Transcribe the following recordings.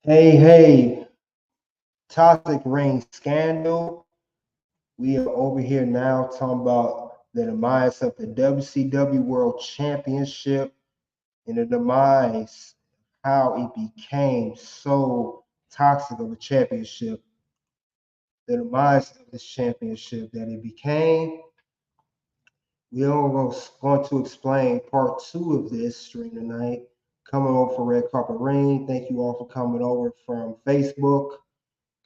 Hey, toxic ring scandal. We are over here now talking about the demise of the WCW World Championship and the demise, how it became so toxic of a championship, the demise of this championship that it became. We are going to explain part two of this stream tonight. Coming over for Red Carpet Ring. Thank you all for coming over from Facebook.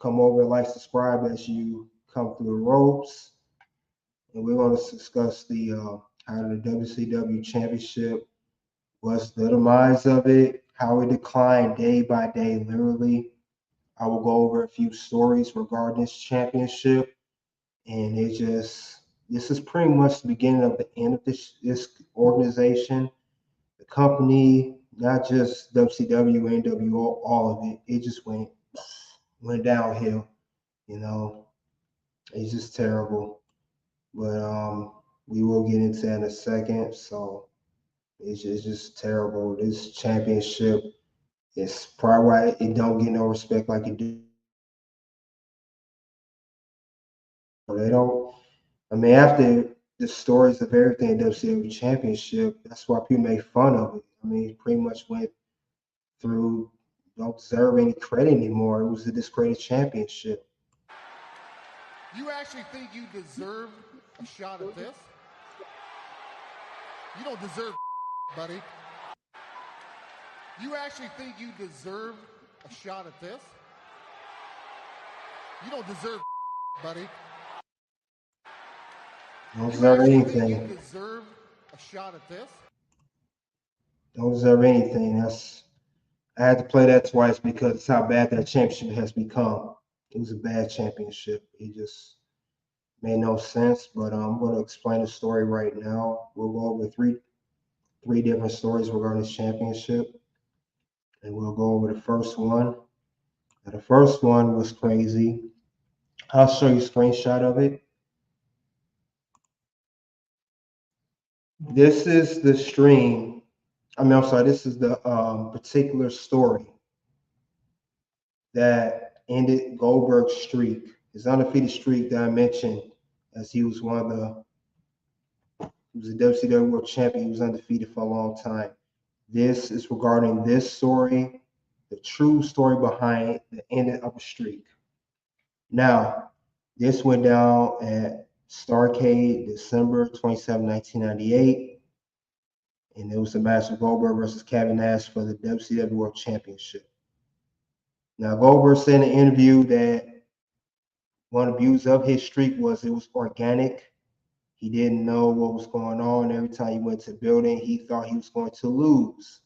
Come over, like, subscribe as you come through the ropes. And we're going to discuss the how the WCW Championship was, the demise of it, how it declined day by day, literally. I will go over a few stories regarding this championship, and this is pretty much the beginning of the end of this organization, the company, not just WCW, NWO, all of it. It just went downhill, you know. It's just terrible. But we will get into that in a second. So it's just terrible. This championship is probably why it don't get no respect like it do. They don't. I mean, after the stories of everything in WCW Championship, that's why people make fun of it. I mean, it pretty much went through, don't deserve any credit anymore. It was a discredited championship. You actually think you deserve a shot at this? You don't deserve, buddy. You actually think you deserve a shot at this? You don't deserve, buddy. Don't You deserve actually think anything. you deserve a shot at this? Don't deserve anything. I had to play that twice because it's how bad that championship has become. It was a bad championship. It just made no sense. But I'm going to explain the story right now. We'll go over three different stories regarding this championship, and we'll go over the first one. Now, the first one was crazy. I'll show you a screenshot of it. This is the stream. I'm sorry. This is the particular story that ended Goldberg's streak, his undefeated streak that I mentioned, as he was he was a WCW World Champion. He was undefeated for a long time. This is regarding this story, the true story behind the ending of a streak. Now, this went down at Starrcade, December 27, 1998, and it was a match of Goldberg versus Kevin Nash for the WCW World Championship. Now, Goldberg said in an interview that one of the views of his streak was it was organic. He didn't know what was going on. Every time he went to the building, he thought he was going to lose.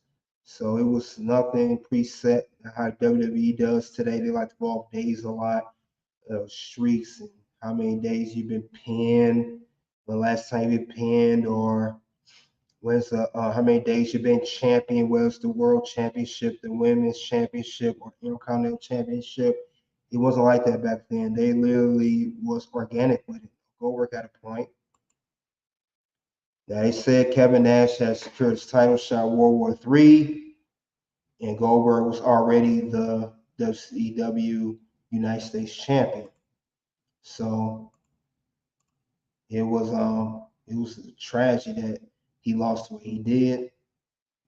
So it was nothing preset how WWE does today. They like to go off days a lot, streaks, and how many days you've been pinned, the last time you've been pinned, or how many days you've been champion, whether it's the World Championship, the Women's Championship, or Intercontinental Championship. It wasn't like that back then. They literally was organic with it. Goldberg got a point. Now, they said Kevin Nash had secured his title shot in World War III, and Goldberg was already the WCW United States champion. So it was a tragedy that he lost what he did.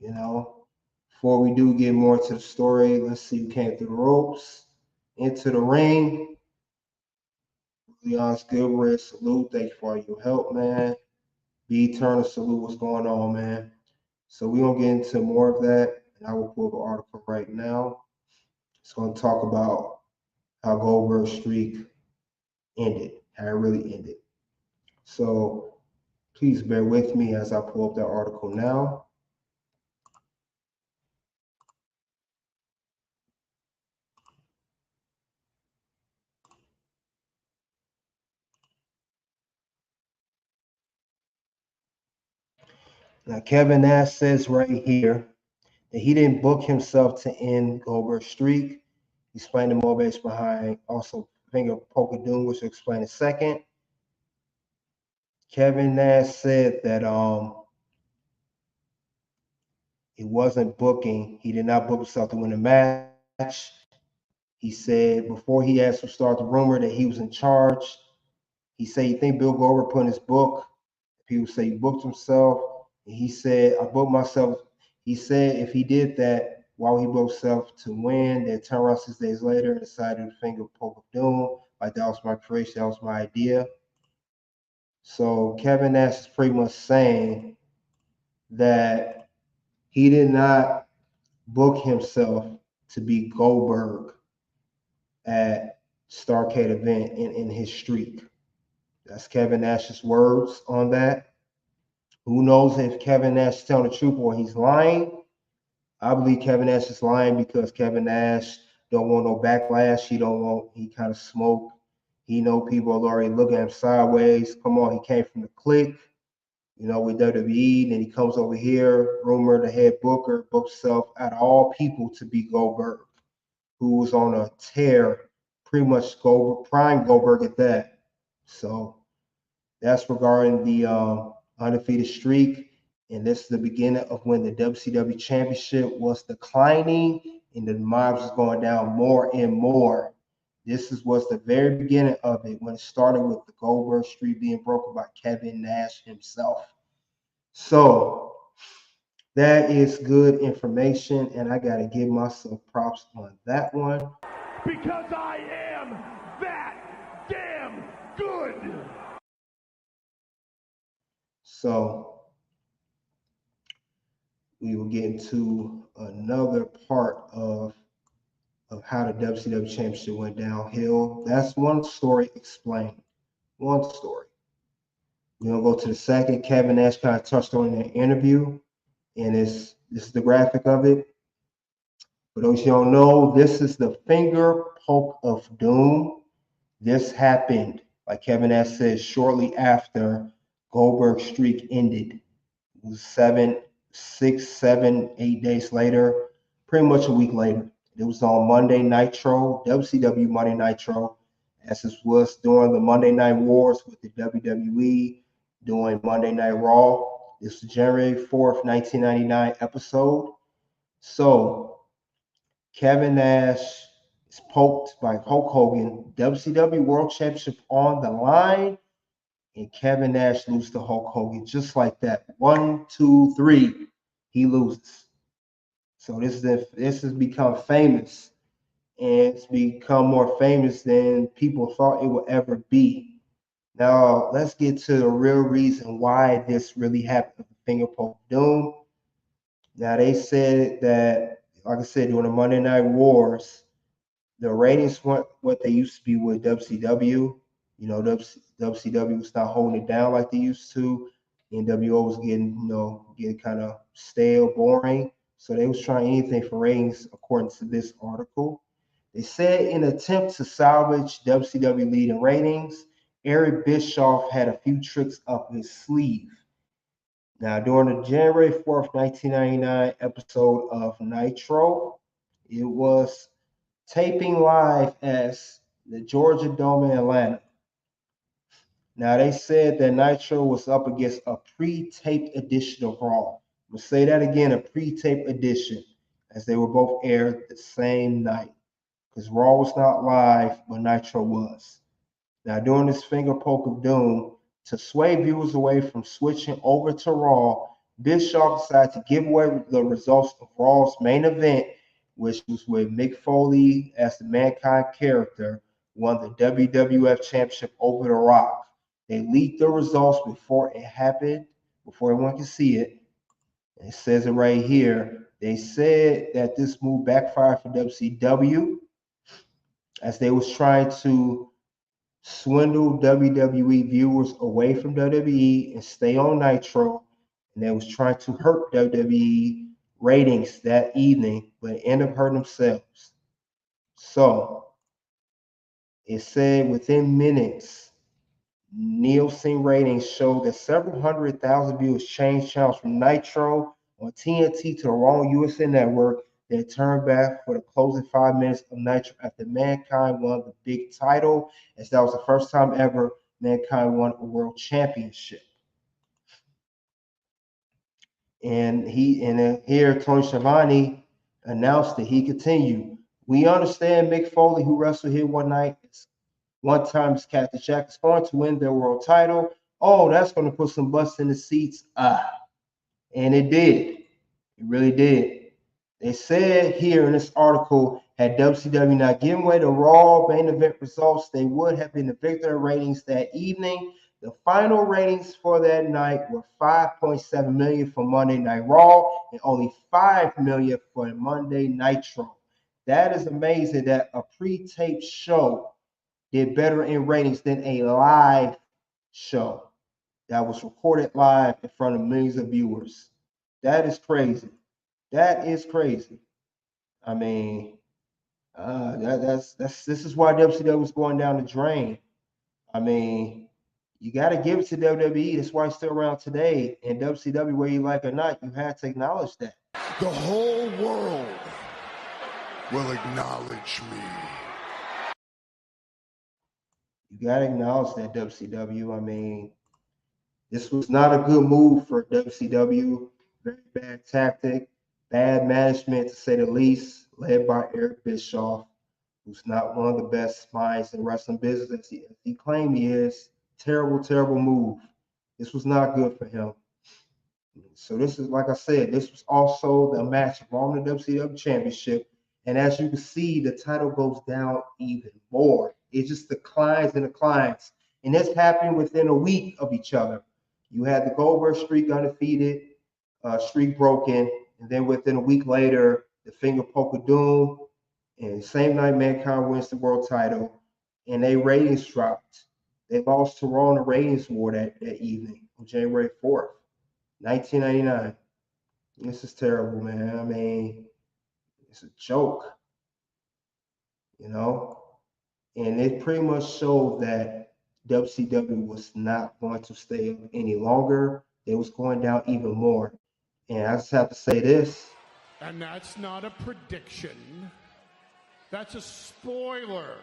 You know, before we do get more to the story, let's see who came through the ropes into the ring. Leon's Gilbert, salute. Thank you for all your help, man. B Turner, salute. What's going on, man? So we're gonna get into more of that, and I will pull the article right now. It's gonna talk about how Goldberg's streak ended, how it really ended. So please bear with me as I pull up that article now. Now, Kevin Nash says right here that he didn't book himself to end Goldberg's streak. He explained the motivation behind also finger poke of doom, which will explain in a second. Kevin Nash said that he wasn't booking. He did not book himself to win the match. He said before he asked to start the rumor that he was in charge, he said, "You think Bill Goldberg put in his book?" People say he booked himself. And he said, "I booked myself." He said if he did that while he booked himself to win, then turn around 6 days later and decided to finger poke of doom. Like that was my creation, that was my idea. So Kevin Nash is pretty much saying that he did not book himself to be Goldberg at Starrcade event in his streak. That's Kevin Nash's words on that. Who knows if Kevin Nash is telling the truth or he's lying? I believe Kevin Nash is lying because Kevin Nash don't want no backlash. He kind of smoke. He know people are already looking at him sideways. Come on, he came from the clique, with WWE. Then he comes over here, rumored the head booker, books himself out of all people to be Goldberg, who was on a tear, pretty much Goldberg, prime Goldberg at that. So that's regarding the undefeated streak. And this is the beginning of when the WCW Championship was declining and the Demise was going down more and more. This was the very beginning of it when it started with the Goldberg streak being broken by Kevin Nash himself. So that is good information, and I got to give myself props on that one. Because I am that damn good. So we will get into another part of how the WCW Championship went downhill. That's one story explained. One story. We're gonna go to the second. Kevin Nash kind of touched on in the interview, and this is the graphic of it. For those you don't know, this is the finger poke of doom. This happened, like Kevin Nash said, shortly after Goldberg's streak ended. It was 6, 7, 8 days later, pretty much a week later. It was on Monday Nitro, WCW Monday Nitro, as it was during the Monday Night Wars with the WWE, doing Monday Night Raw. This was January 4th, 1999 episode. So Kevin Nash is poked by Hulk Hogan, WCW World Championship on the line, and Kevin Nash loses to Hulk Hogan just like that. 1, 2, 3, he loses. So this has become famous, and it's become more famous than people thought it would ever be. Now let's get to the real reason why this really happened. The finger poke doom. Now they said that, like I said, during the Monday Night Wars, the ratings weren't what they used to be with WCW. WCW was not holding it down like they used to. NWO was getting kind of stale, boring. So they was trying anything for ratings, according to this article. They said in an attempt to salvage WCW lead in ratings, Eric Bischoff had a few tricks up his sleeve. Now, during the January 4th, 1999 episode of Nitro, it was taping live as the Georgia Dome in Atlanta. Now, they said that Nitro was up against a pre-taped edition of Raw. I'm going to say that again, a pre-taped edition, as they were both aired the same night. Because Raw was not live, but Nitro was. Now, during this finger poke of doom, to sway viewers away from switching over to Raw, Bischoff decided to give away the results of Raw's main event, which was with Mick Foley as the Mankind character, won the WWF Championship over The Rock. They leaked the results before it happened, before everyone could see it. And it says it right here. They said that this move backfired for WCW as they was trying to swindle WWE viewers away from WWE and stay on Nitro, and they was trying to hurt WWE ratings that evening, but ended up hurting themselves. So it said within minutes, Nielsen ratings showed that several 100,000 viewers changed channels from Nitro on TNT to the Raw USA Network. They turned back for the closing 5 minutes of Nitro after Mankind won the big title, as that was the first time ever Mankind won a world championship. And here Tony Schiavone announced that he continued. We understand Mick Foley, who wrestled here one night, one time as Cactus Jack, is going to win their world title. Oh, that's going to put some butts in the seats. And it did. It really did. They said here in this article, had WCW not given away the Raw main event results, they would have been the victor in ratings that evening. The final ratings for that night were 5.7 million for Monday Night Raw and only 5 million for Monday Nitro. That is amazing that a pre-taped show did better in ratings than a live show that was recorded live in front of millions of viewers. That is crazy. That is crazy. I mean, that's this is why WCW was going down the drain. I mean, you got to give it to WWE. That's why it's still around today. And WCW, whether you like it or not, you have to acknowledge that. The whole world will acknowledge me. You got to acknowledge that, WCW. I mean, this was not a good move for WCW. Very bad tactic, bad management to say the least, led by Eric Bischoff, who's not one of the best minds in wrestling business as he claimed he is. Terrible, terrible move. This was not good for him. So this is, like I said, this was also the match for the WCW Championship. And as you can see, the title goes down even more. It just declines and declines. And this happened within a week of each other. You had the Goldberg streak undefeated, streak broken, and then within a week later, the finger poke of doom, and same night Mankind wins the world title, and their ratings dropped. They lost to Raw in the ratings war that evening on January 4th, 1999. This is terrible, man. I mean, it's a joke, you know? And it pretty much showed that WCW was not going to stay up any longer. It was going down even more. And I just have to say this. And that's not a prediction. That's a spoiler.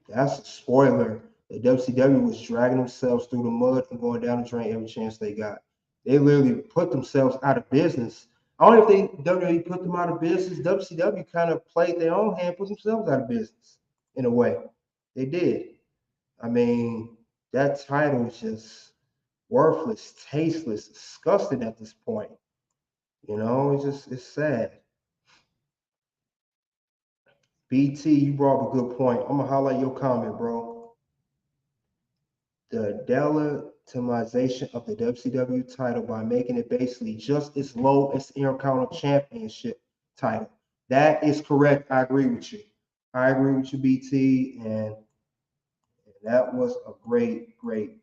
That's a spoiler. The WCW was dragging themselves through the mud and going down the drain every chance they got. They literally put themselves out of business. I don't even think WWE put them out of business. WCW kind of played their own hand, put themselves out of business in a way. They did. I mean, that title is just worthless, tasteless, disgusting at this point. You know, it's sad. BT, you brought up a good point. I'm gonna highlight your comment, bro. The delegitimization of the WCW title by making it basically just as low as the Intercontinental Championship title. That is correct. I agree with you. I agree with you, BT, and that was a great, great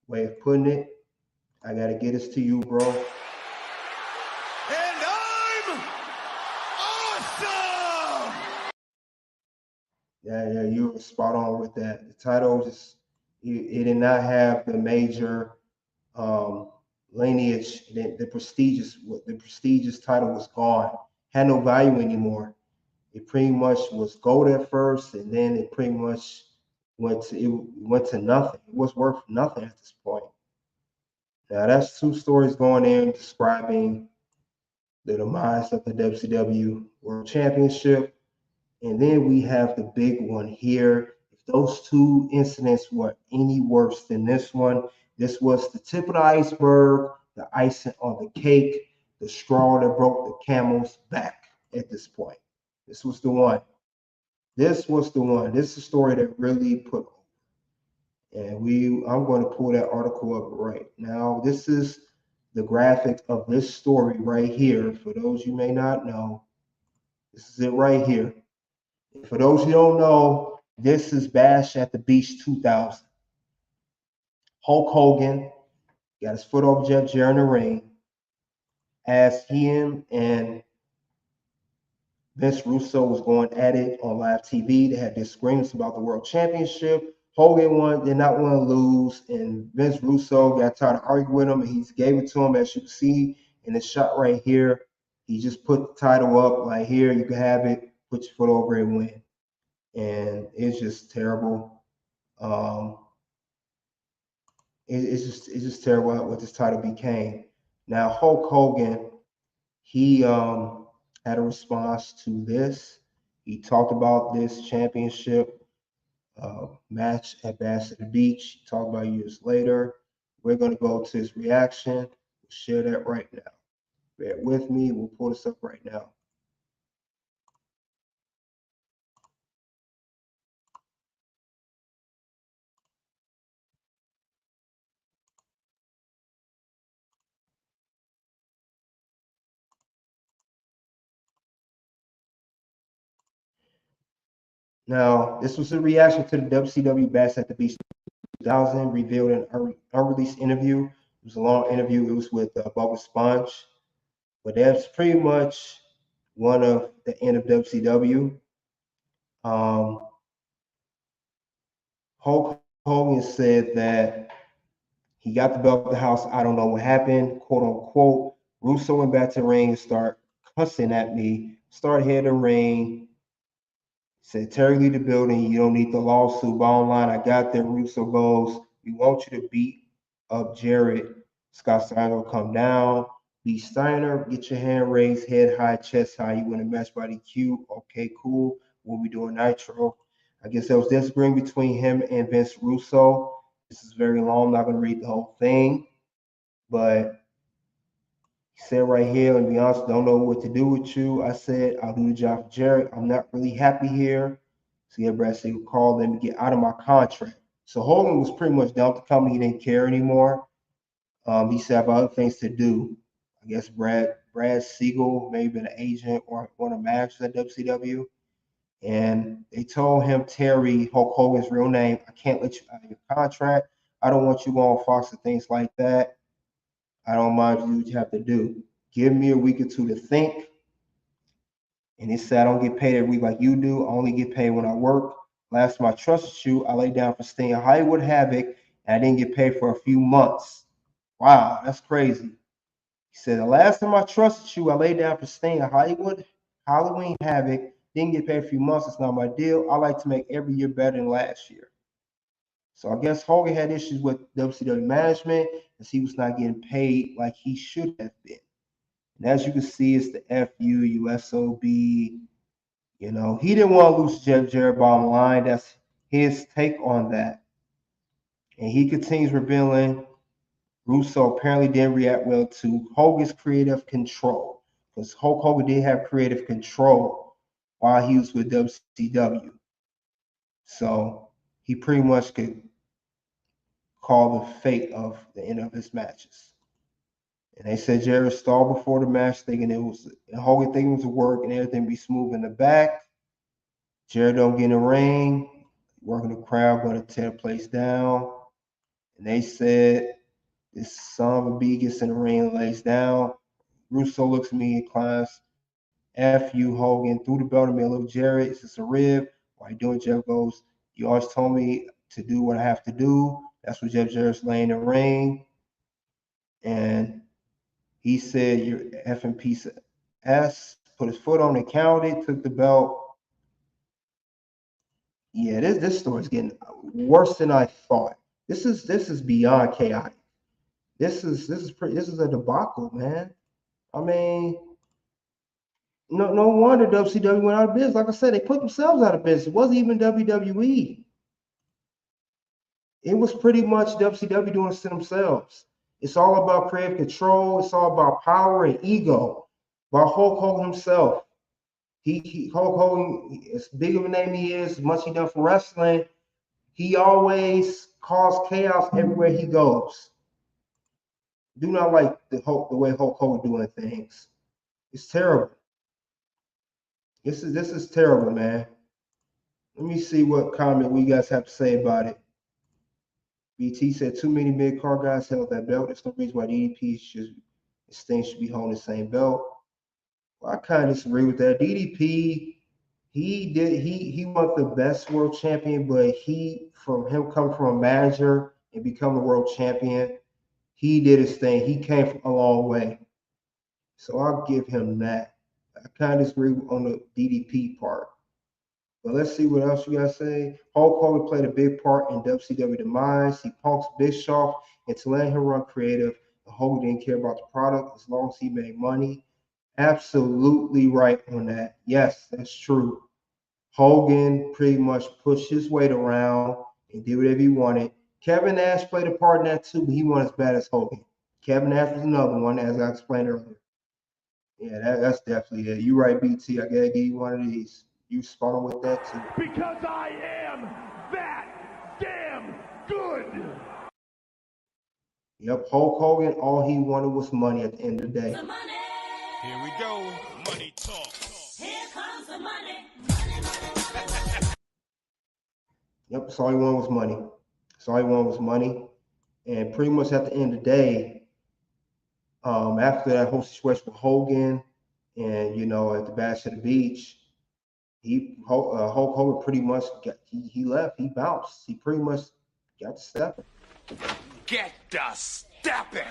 way of putting it. I gotta get this to you, bro. And I'm awesome! Yeah, you were spot on with that. The title just it did not have the major lineage. The prestigious title was gone. Had no value anymore. It pretty much was gold at first, and then it pretty much went to nothing. It was worth nothing at this point. Now that's two stories going in describing the demise of the WCW World Championship. And then we have the big one here. If those two incidents were any worse than this one, this was the tip of the iceberg, the icing on the cake, the straw that broke the camel's back at this point. This was the one. This was the one. This is the story that really put. And I'm going to pull that article up right now. This is the graphic of this story right here. For those you may not know, this is it right here. For those who don't know, this is Bash at the Beach 2000. Hulk Hogan got his foot over Jeff Jarrett in the ring as him and Vince Russo was going at it on live TV. They had disagreements about the World Championship. Hogan did not want to lose, and Vince Russo got tired of arguing with him, and he gave it to him, as you can see in the shot right here. He just put the title up like, here, you can have it, put your foot over it and win. And it's just terrible. It's just terrible what this title became. Now Hulk Hogan, he had a response to this. He talked about this championship match at Bass at the Beach. He talked about years later. We're going to go to his reaction. We'll share that right now. Bear with me. We'll pull this up right now. Now, this was a reaction to the WCW Bass at the Beach 2000, revealed in an unreleased interview. It was a long interview. It was with Bubba Sponge. But that's pretty much one of the end of WCW. Hulk Hogan said that he got the belt at the house. I don't know what happened, quote unquote. Russo went back to the ring and started cussing at me. Started hitting the ring. Said, Terry, leave the building. You don't need the lawsuit. Bottom line, I got there. Russo goes, we want you to beat up Jarrett. Scott Steiner will come down. Beat Steiner. Get your hand raised, head high, chest high. You win a match by DQ. Okay, cool. We'll be doing Nitro. I guess there was disagreeing between him and Vince Russo. This is very long. I'm not going to read the whole thing. But he said right here, and to be honest, don't know what to do with you. I said, I'll do the job for Jarrett. I'm not really happy here. So yeah, Brad said, call them to get out of my contract. So Hogan was pretty much done with the company. He didn't care anymore. He said about other things to do. I guess Brad Siegel, maybe an agent or one of the managers at WCW. And they told him, Terry, Hulk Hogan's real name, I can't let you out of your contract. I don't want you on Fox and things like that. I don't mind you do what you have to do. Give me a week or two to think. And he said, I don't get paid every week like you do. I only get paid when I work. Last time I trusted you, I laid down for Sting and Hollywood Havoc, and I didn't get paid for a few months. Wow, that's crazy. He said, the last time I trusted you, I laid down for Sting and Halloween Havoc, didn't get paid for a few months. It's not my deal. I like to make every year better than last year. So I guess Hogan had issues with WCW management as he was not getting paid like he should have been. And as you can see, it's the FU, USOB. You know, he didn't want to lose Jeff Jarrett bottom line. That's his take on that. And he continues revealing Russo apparently didn't react well to Hogan's creative control. Because Hulk Hogan did have creative control while he was with WCW. So he pretty much could call the fate of the end of his matches. And they said Jarrett stalled before the match, thinking it was Hogan thinking it was a work and everything be smooth in the back. Jarrett don't get in the ring, working the crowd, going to tear the place down. And they said this son of a bee gets in the ring and lays down. Russo looks at me and climbs. F you, Hogan, threw the belt in the middle of Jarrett. It's just a rib. Why you doing? Jeff goes, you always told me to do what I have to do. That's what Jeff Jarrett's laying in the ring. And he said, you're effing piece of ass. Put his foot on it, counted, took the belt. Yeah, this story's getting worse than I thought. This is beyond chaotic. This is a debacle, man. I mean, no wonder WCW went out of business. Like I said, they put themselves out of business. It wasn't even WWE. It was pretty much WCW doing it to themselves. It's all about creative control. It's all about power and ego. By Hulk Hogan himself. Hulk Hogan, as big of a name he is, as much he done for wrestling, he always caused chaos everywhere he goes. Do not like the way Hulk Hogan doing things. It's terrible. This is terrible, man. Let me see what comment we guys have to say about it. BT said too many mid card guys held that belt. There's no reason why DDP Sting should be holding the same belt. Well, I kind of disagree with that. DDP, he was the best world champion, but from him coming from a manager and becoming a world champion, he did his thing. He came from a long way. So I'll give him that. I kind of disagree on the DDP part. But let's see what else you guys say. Hulk Hogan played a big part in WCW Demise. He punked Bischoff into letting him run creative. Hogan didn't care about the product as long as he made money. Absolutely right on that. Yes, that's true. Hogan pretty much pushed his weight around and did whatever he wanted. Kevin Nash played a part in that too, but he wasn't as bad as Hogan. Kevin Nash was another one, as I explained earlier. Yeah, that's definitely it. You're right, BT. I gotta give you one of these. You spot on with that too. Because I am that damn good. Yep, Hulk Hogan, all he wanted was money at the end of the day. The money. Here we go. Money talk. Here comes the money. Yep, that's all he wanted was money. That's all he wanted was money. And pretty much at the end of the day, after that whole situation with Hogan and, at the Bash at the Beach, Hulk Hogan pretty much he left. He bounced. He pretty much got to stepping. Get the stepping.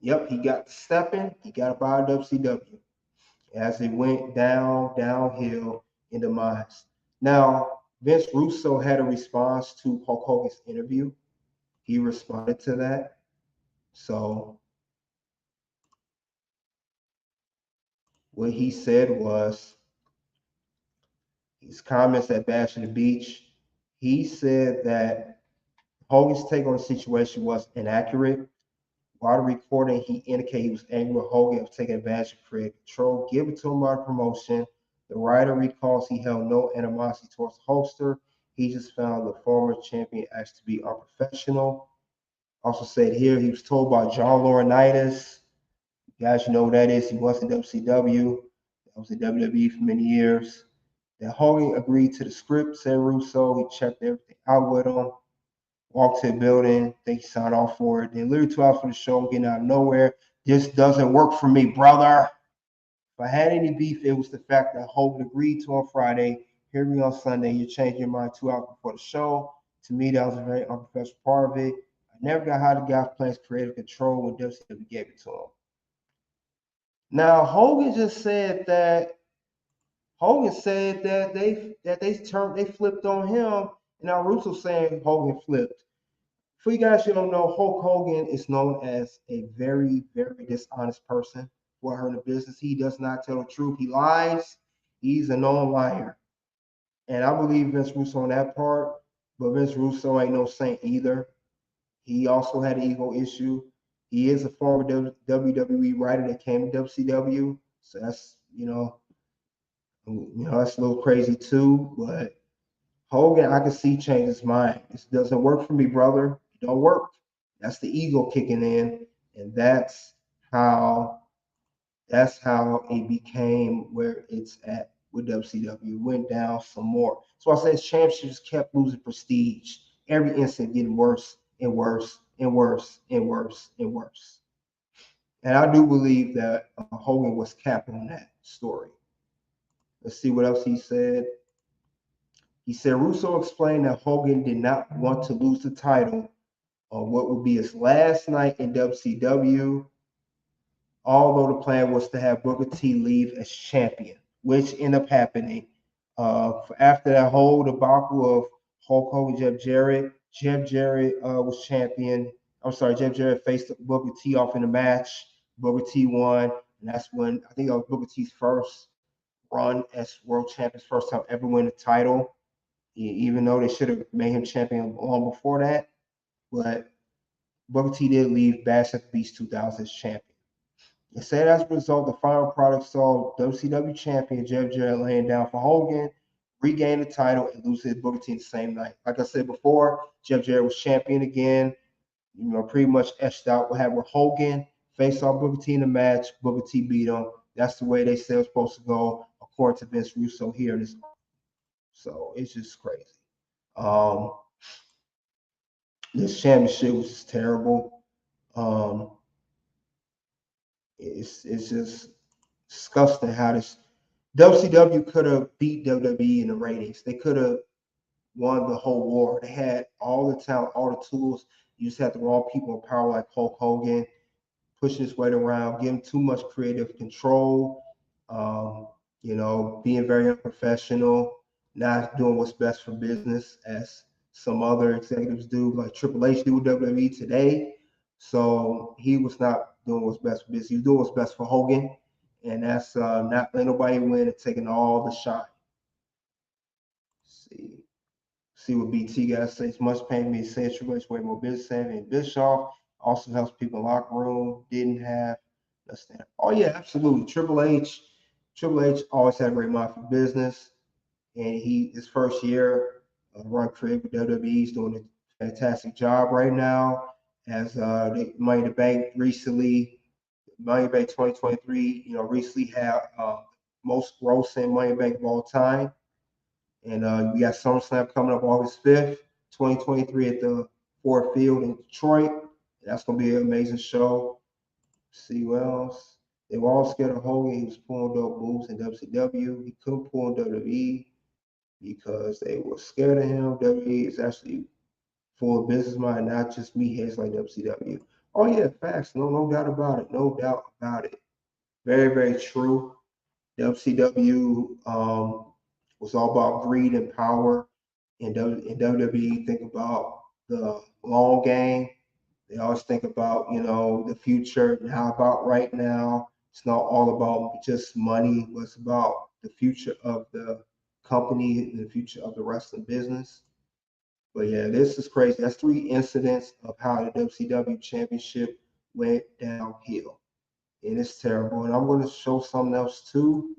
Yep, he got to stepping. He got up out of WCW as it went downhill in Demise. Now, Vince Russo had a response to Hulk Hogan's interview. He responded to that. So what he said was his comments at Bash at the Beach. He said that Hogan's take on the situation was inaccurate. While the recording, he indicated he was angry with Hogan for taking advantage of creative control given to him by the promotion. The writer recalls he held no animosity towards the Hulkster. He just found the former champion acts to be unprofessional. Also said here he was told by John Laurinaitis. Guys, you know who that is. He was in WCW. That was in WWE for many years. That Hogan agreed to the script, said Russo. He checked everything out with him. Walked to the building, think he signed off for it. Then literally 2 hours for the show, getting out of nowhere. This doesn't work for me, brother. If I had any beef, it was the fact that Hogan agreed to on Friday, hear me on Sunday. You changed your mind 2 hours before the show. To me, that was a very unprofessional part of it. I never got how the guy plays creative control when WCW gave it to him. Now Hogan just said that they flipped on him, and now Russo saying Hogan flipped. For you guys who don't know, Hulk Hogan is known as a very, very dishonest person for her in the business. He does not tell the truth. He lies. He's a known liar. And I believe Vince Russo on that part, but Vince Russo ain't no saint either. He also had an ego issue. He is a former WWE writer that came to WCW. So that's, that's a little crazy too. But Hogan, I can see change his mind. This doesn't work for me, brother. It don't work. That's the ego kicking in, and that's how it became where it's at with WCW. It went down some more. So I say his championships kept losing prestige. Every instant getting worse and worse and worse and worse and worse. And I do believe that Hogan was capping on that story. Let's see what else he said. He said Russo explained that Hogan did not want to lose the title on what would be his last night in WCW, although the plan was to have Booker T leave as champion, which ended up happening. After that whole debacle of Hulk Hogan, Jeff Jarrett was champion. I'm sorry, Jeff Jarrett faced Booker T off in the match. Booker T won, and that's when I think that was Booker T's first run as world champion, first time ever win the title. Even though they should have made him champion long before that. But Booker T did leave Bash at the Beach 2000 as champion. It said as a result, the final product saw WCW champion Jeff Jarrett laying down for Hogan, regain the title, and lose his Booker T the same night. Like I said before, Jeff Jarrett was champion again. Pretty much etched out what happened with Hogan. Faced off Booker T in the match. Booker T beat him. That's the way they said it was supposed to go, according to Vince Russo here in this. So it's just crazy. This championship was just terrible. It's just disgusting how this WCW could have beat WWE in the ratings. They could have won the whole war. They had all the talent, all the tools. You just had the wrong people in power like Hulk Hogan, pushing his weight around, giving too much creative control, being very unprofessional, not doing what's best for business as some other executives do, like Triple H do with WWE today. So he was not doing what's best for business. He was doing what's best for Hogan, and that's not letting nobody win and taking all the shine. See what BT got to say. It's much pain to me. Said Triple H way more business savvy, and Bischoff also helps people in the locker room. Didn't have. Understand. Oh yeah, absolutely. Triple H always had a great mind for business, and his first year run career with WWE, he's doing a fantastic job right now. As the Money in the Bank recently, Money in the Bank 2023, recently had most grossing Money in the Bank of all time. And we got SummerSlam coming up August 5th, 2023 at the Ford Field in Detroit. That's going to be an amazing show. See what else? They were all scared of Hogan. He was pulling dope moves in WCW. He couldn't pull in WWE because they were scared of him. WWE is actually full of business mind, not just meatheads like WCW. Oh yeah, facts. No doubt about it. No doubt about it. Very, very true. WCW was all about greed and power. In WWE, think about the long game. They always think about, the future, now about right now. It's not all about just money, but it's about the future of the company and the future of the wrestling business. But yeah, this is crazy. That's 3 incidents of how the WCW championship went downhill. And it's terrible. And I'm going to show something else too.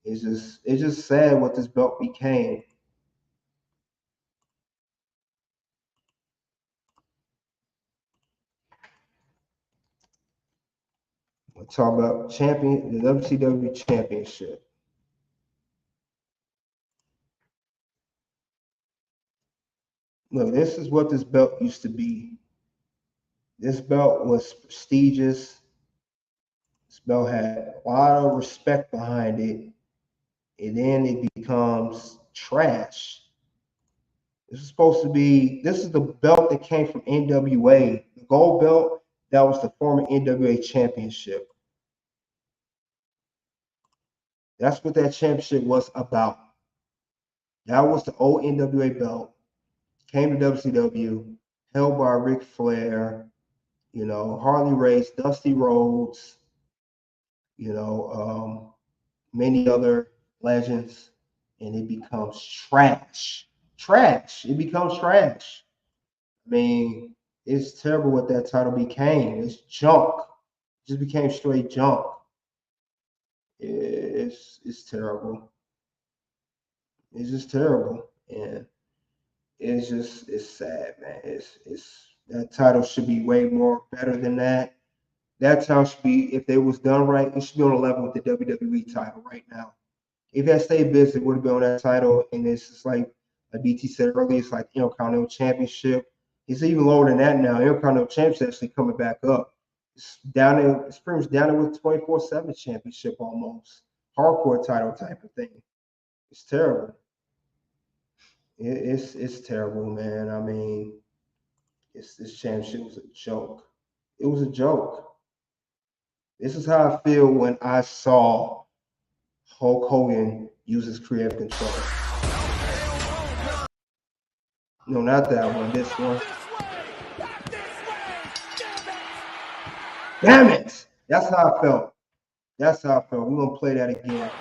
It's just sad what this belt became. We'll talk about the WCW championship. Look, this is what this belt used to be. This belt was prestigious. This belt had a lot of respect behind it. And then it becomes trash. This is the belt that came from NWA. The gold belt, that was the former NWA championship. That's what that championship was about. That was the old NWA belt. Came to WCW, held by Ric Flair, Harley Race, Dusty Rhodes, many other legends, and it becomes trash. Trash. It becomes trash. I mean, it's terrible what that title became. It's junk. It just became straight junk. It's terrible. It's just terrible, and it's sad, man. It's that title should be way more better than that. That title should be, if it was done right, it should be on a level with the WWE title right now. If that stayed busy, it would have been on that title, and it's just like BT said earlier, it's like Intercontinental Championship. It's even lower than that now. Intercontinental Championship actually coming back up. It's down there. It's pretty much down there with 24/7 Championship almost. Hardcore title type of thing. It's terrible. It's terrible, man. I mean, this championship was a joke. It was a joke. This is how I feel when I saw Hulk Hogan use his creative control. No, not that one. This one. Damn it! That's how I felt. That's how I felt. We're gonna play that again.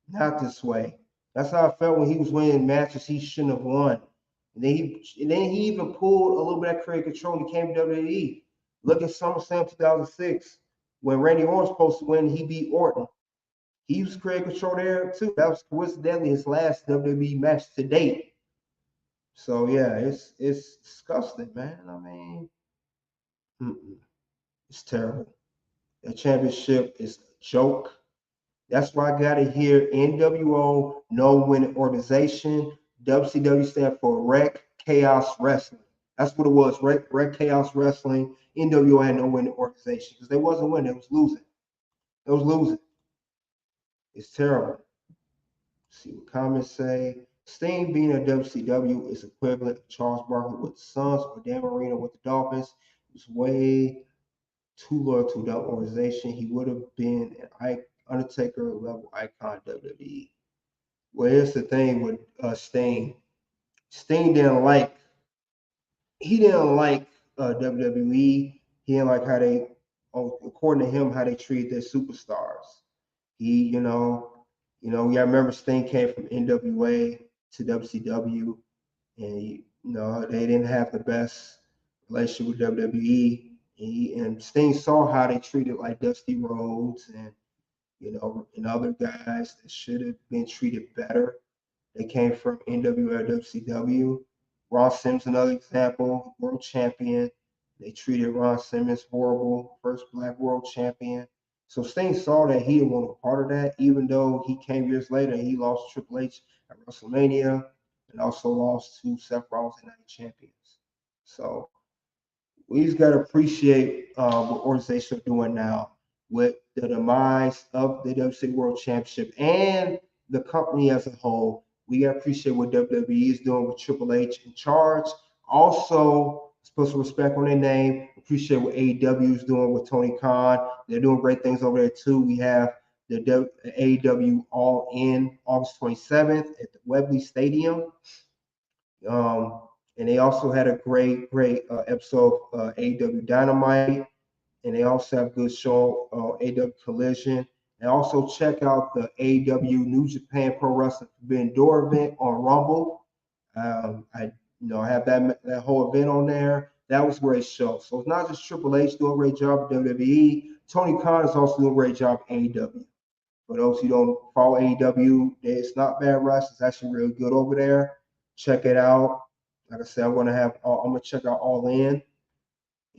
Not this way. That's how I felt when he was winning matches he shouldn't have won. And then he even pulled a little bit of creative control when he came to WWE. Look at SummerSlam 2006 when Randy Orton was supposed to win. He beat Orton. He used creative control there too. That was coincidentally his last WWE match to date. So yeah, it's disgusting, man. I mean, it's terrible. The championship is a joke. That's why I got to hear NWO, no winning organization. WCW stand for Wreck Chaos Wrestling. That's what it was. Wreck Chaos Wrestling. NWO had no winning organization because they wasn't winning. It was losing. It was losing. It's terrible. Let's see what comments say. Sting being a WCW is equivalent to Charles Barkley with the Suns or Dan Marino with the Dolphins. He was way too loyal to that organization. He would have been an Undertaker level icon WWE. Well, here's the thing with Sting. Sting didn't like WWE. He didn't like how they, according to him, how they treated their superstars. He, you gotta remember Sting came from NWA to WCW, and they didn't have the best relationship with WWE. And Sting saw how they treated like Dusty Rhodes and and other guys that should have been treated better. They came from NWA, WCW. Ron Simmons, another example, world champion. They treated Ron Simmons horrible, first black world champion. So Sting saw that he didn't want a part of that, even though he came years later and he lost to Triple H at WrestleMania and also lost to Seth Rollins and Night Champions. So we just got to appreciate what organizations are doing now with the demise of the WCW World Championship and the company as a whole. We got to appreciate what WWE is doing with Triple H in charge. Also, supposed to respect on their name. Appreciate what AEW is doing with Tony Khan. They're doing great things over there too. We have the AEW All In August 27th at the Wembley Stadium. And they also had a great episode of AEW Dynamite. And they also have a good show on AEW Collision. And also check out the AEW New Japan Pro Wrestling Forbidden Door event on Rumble. I have that whole event on there. That was a great show. So it's not just Triple H doing a great job at WWE. Tony Khan is also doing a great job at AEW. For those who don't follow AEW, it's not bad wrestling. It's actually really good over there. Check it out. Like I said, I'm gonna check out All In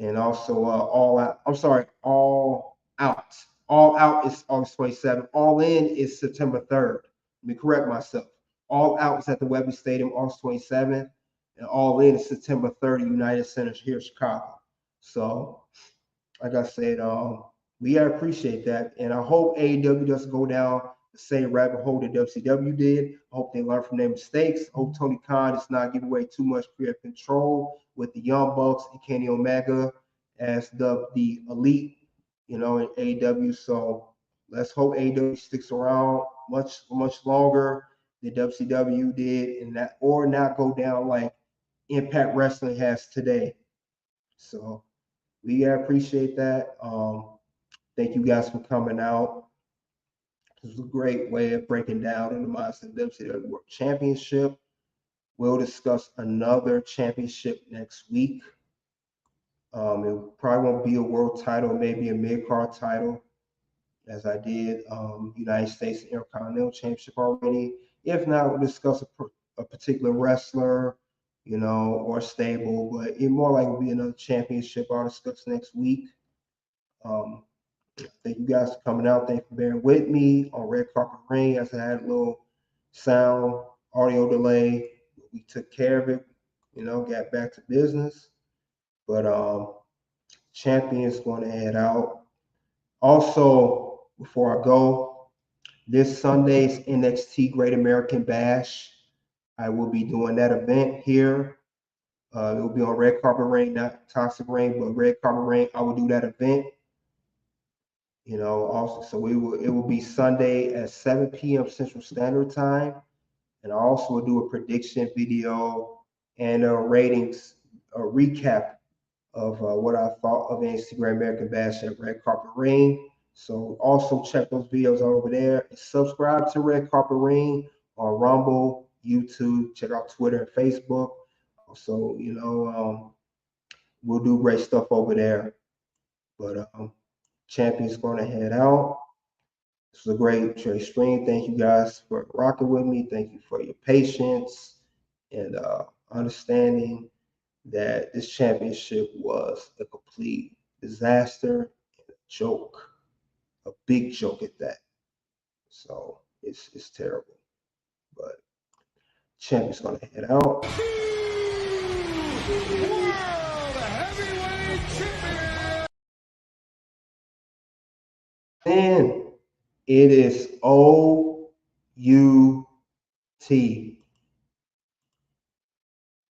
and also All Out. I'm sorry, All Out. All Out is August 27th. All In is September 3rd. Let me correct myself. All Out is at the Wembley Stadium August 27th, and All In is September 3rd, United Center here in Chicago. So, like I said, we gotta appreciate that, and I hope AEW doesn't go down the same rabbit hole that WCW did. I hope they learn from their mistakes. I hope Tony Khan does not give away too much creative control with the Young Bucks and Kenny Omega as the elite, in AEW. So let's hope AEW sticks around much longer than WCW did, and not go down like Impact Wrestling has today. So we appreciate that. Thank you guys for coming out. This was a great way of breaking down in the mindset of WCW World Championship. We'll discuss another championship next week. It probably won't be a world title, maybe a mid-card title, as I did United States Intercontinental Championship already. If not, we'll discuss a particular wrestler, or stable, but it more likely will be another championship I'll discuss next week. Thank you guys for coming out. Thank you for bearing with me on Red Carpet Ring as I had a little sound audio delay. We took care of it, got back to business. But Champion's going to head out. Also, before I go, this Sunday's NXT Great American Bash, I will be doing that event here. It will be on Red Carpet Ring, not Toxic Ring, but Red Carpet Ring. I will do that event. Also, so it will be Sunday at 7 p.m. Central Standard Time. And I also will do a prediction video and a ratings, a recap of what I thought of NXT Great American Bash at Red Carpet Ring. So also check those videos over there. And subscribe to Red Carpet Ring on Rumble, YouTube. Check out Twitter and Facebook. So, we'll do great stuff over there. But Champion's going to head out. This was a great stream. Thank you guys for rocking with me. Thank you for your patience and understanding that this championship was a complete disaster and a joke, a big joke at that. So it's terrible. But Champion's going to head out. And it is OUT.